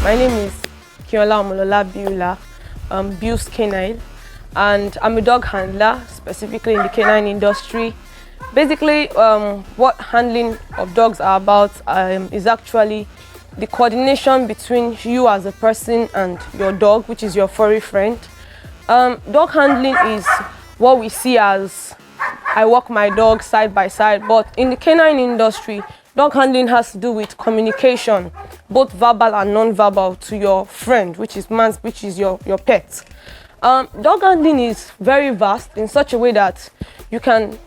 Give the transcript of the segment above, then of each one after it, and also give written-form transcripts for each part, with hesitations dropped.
My name is Kiola Omolola Biula, Bius Canine, and I'm a dog handler, specifically in the canine industry. Basically, what handling of dogs are about is actually the coordination between you as a person and your dog, which is your furry friend. Dog handling is what we see as I walk my dog side by side, but in the canine industry, dog handling has to do with communication, both verbal and non-verbal, to your friend, which is your pet. Dog handling is very vast in such a way that you can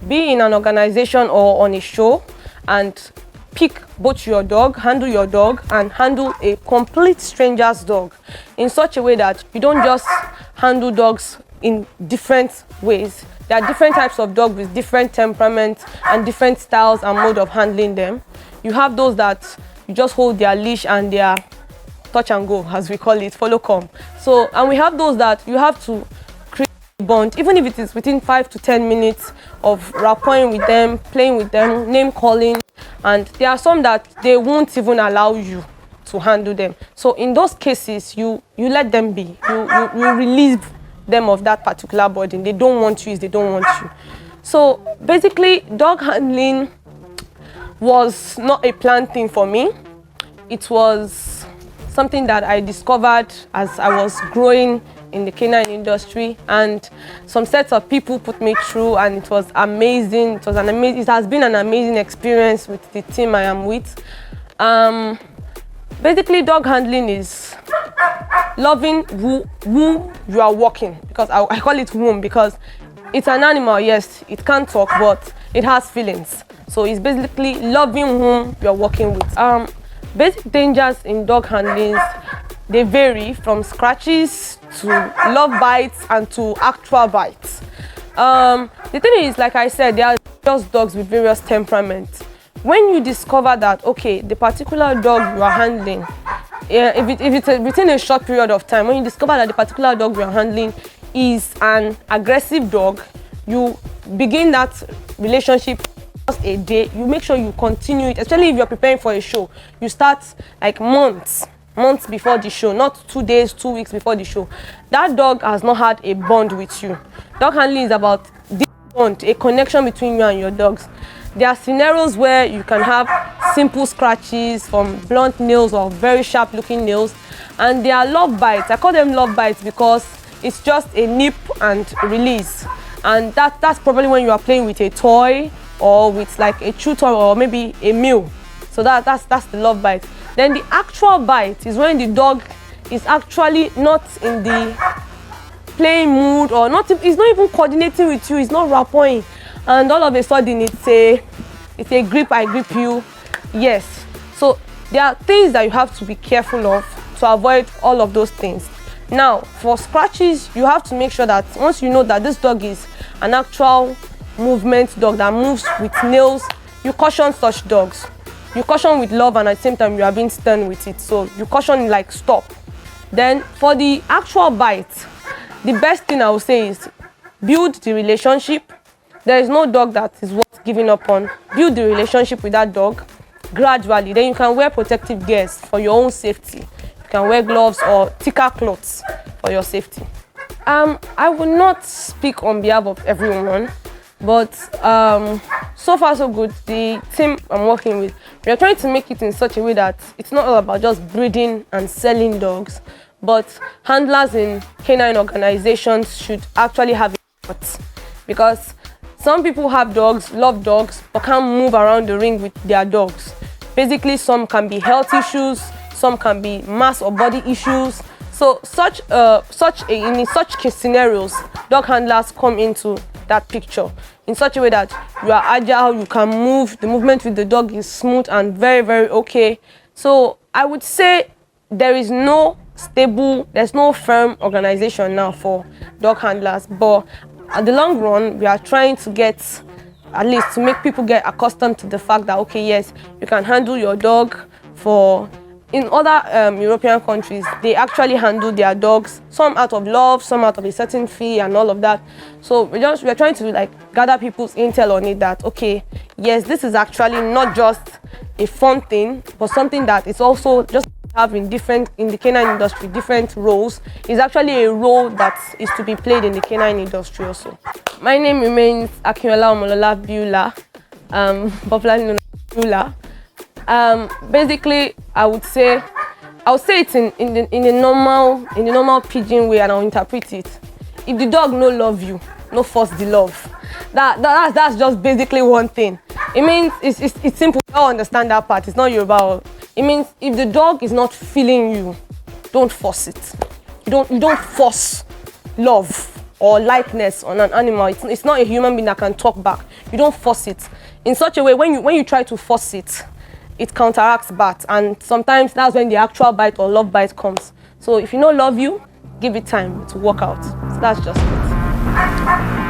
be in an organization or on a show and pick both your dog, handle your dog, and handle a complete stranger's dog in such a way that you don't just handle dogs in different ways. There are different types of dogs with different temperaments and different styles and mode of handling them. You have those that you just hold their leash and their touch and go, as we call it, follow come. So, and we have those that you have to create a bond, even if it is within 5 to 10 minutes of rapping with them, playing with them, name calling, and there are some that they won't even allow you to handle them. So in those cases, you let them be. You relieve them of that particular burden. They don't want you, they don't want you. So basically, dog handling was not a planned thing for me. It was something that I discovered as I was growing in the canine industry, and some sets of people put me through, and it was amazing. It has been an amazing experience with the team I am with. Basically, dog handling is loving whom you are walking, because I call it womb because it's an animal. Yes, it can't talk, but it has feelings. So it's basically loving whom you're working with. Basic dangers in dog handling, they vary from scratches to love bites and to actual bites. The thing is, like I said, there are just dogs with various temperaments. When you discover that, okay, the particular dog you are handling, if it's within a short period of time, when you discover that the particular dog you are handling is an aggressive dog, you begin that relationship just a day. You make sure you continue it, especially if you're preparing for a show. You start like months before the show, not 2 days, 2 weeks before the show. That dog has not had a bond with you. Dog handling is about this bond, a connection between you and your dogs. There are scenarios where you can have simple scratches from blunt nails or very sharp looking nails, and there are love bites. I call them love bites because it's just a nip and release, and that's probably when you are playing with a toy or with like a chew toy or maybe a meal. So that's the love bite. Then the actual bite is when the dog is actually not in the playing mood, or it's not even coordinating with you, it's not rapping, and all of a sudden it's a grip, I grip you. Yes. So there are things that you have to be careful of to avoid all of those things. Now, for scratches, you have to make sure that once you know that this dog is an actual movement dog that moves with nails, you caution such dogs. You caution with love, and at the same time you are being stern with it. So you caution like stop. Then for the actual bite, the best thing I would say is build the relationship. There is no dog that is worth giving up on. Build the relationship with that dog gradually. Then you can wear protective gears for your own safety. You can wear gloves or thicker clothes for your safety. I will not speak on behalf of everyone, but so far so good. The team I'm working with, we are trying to make it in such a way that it's not all about just breeding and selling dogs, but handlers in canine organizations should actually have it, because some people have dogs, love dogs, but can't move around the ring with their dogs. Basically, some can be health issues, some can be mass or body issues. So in such scenarios, dog handlers come into that picture in such a way that you are agile, you can move, the movement with the dog is smooth and very, very okay. So I would say there's no firm organization now for dog handlers, but at the long run, we are trying to get, at least to make people get accustomed to the fact that, okay, yes, you can handle your dog. In other European countries, they actually handle their dogs, some out of love, some out of a certain fee and all of that. So we're trying to like gather people's intel on it that, okay, yes, this is actually not just a fun thing, but something that is also just have in the canine industry, different roles, is actually a role that is to be played in the canine industry also. My name remains Akinola Omolola Beulah, popularly known as Beulah. Basically, I would say it in the normal pidgin way, and I'll interpret it. If the dog no love you, no force the love. That's just basically one thing. It means it's simple. I don't understand that part. It's not Yoruba. It means if the dog is not feeling you, don't force it. You don't force love or likeness on an animal. It's not a human being that can talk back. You don't force it in such a way. When you try to force it, it counteracts back, and sometimes that's when the actual bite or love bite comes. So if you don't love you, give it time to work out. So that's just it.